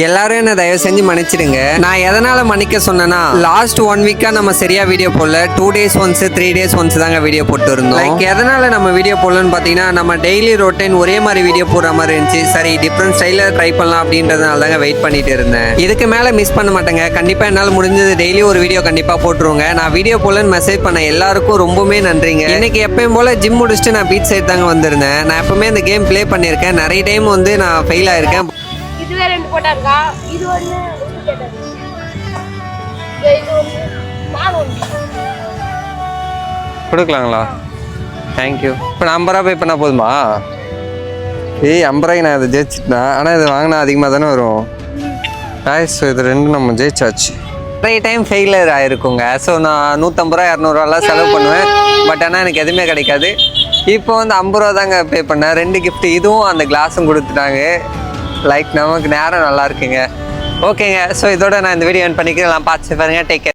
எல்லாரும் என்ன தயவு செஞ்சு மன்னிச்சிடுங்க. நான் எதனால மன்னிக்க சொன்னேன்னா, லாஸ்ட் 1 வீக்கா நம்ம சரியா வீடியோ போடல. 2 days ஒன்ஸ் 3 days ஒன்ஸ் தாங்க வீடியோ போட்டு இருந்தோம். லைக் எதனால நம்ம வீடியோ போடலன்னு பாத்தீங்கன்னா, நம்ம டெய்லி ரொட்டீன் ஒரே மாதிரி வீடியோ போடுற மாதிரி இருந்துச்சு. சரி டிஃப்ரெண்ட் ஸ்டைல ட்ரை பண்ணலாம் அப்படின்றதுனால தாங்க வெயிட் பண்ணிட்டு இருந்தேன். இதுக்கு மேல மிஸ் பண்ண மாட்டேங்க. கண்டிப்பா என்னால் முடிஞ்சது டெய்லி ஒரு வீடியோ கண்டிப்பா போட்டுருவோங்க. நான் வீடியோ போடலன்னு மெசேஜ் பண்ண எல்லாருக்கும் ரொம்பவே நன்றிங்க. இன்னைக்கு எப்பயும் போல ஜிம் முடிச்சுட்டு நான் பீச் சைடு தாங்க வந்திருந்தேன். நான் எப்பவுமே இந்த கேம் ப்ளே பண்ணியிருக்கேன். நிறைய டைம் வந்து நான் ஃபெயில் ஆயிருக்கேன். இதுவே 2 போட்டாருக்கா. இது ஒண்ணு இது ஒண்ணு நான் ஒண்ணு கொடுக்கலாங்களா? தேங்க்யூ. இப்போ நான் 50 ரூபா பே பண்ணால் போதுமா? 50 ரூபாய்க்கு நான் இதை ஜெயிச்சிட்டேன். ஆனால் இது வாங்கினா அதிகமாக தானே வரும். ஸோ இது ரெண்டும் நம்ம ஜெயிச்சாச்சு. நிறைய டைம் ஃபெயிலியர் ஆகிருக்குங்க. ஸோ நான் 150 ரூபா 200 ரூபாலாம் செலவு பண்ணுவேன். பட் ஆனால் எனக்கு எதுவுமே கிடைக்காது. இப்போ வந்து 50 ரூபா தாங்க பே பண்ணேன். 2 gift, இதுவும் அந்த கிளாஸும் கொடுத்துட்டாங்க. லைக் நமக்கு நேரம் நல்லா இருக்குங்க. ஓகேங்க. ஸோ இதோட நான் இந்த வீடியோ எண்ட் பண்ணிக்கிறேன். பார்த்து பாருங்க. Take care.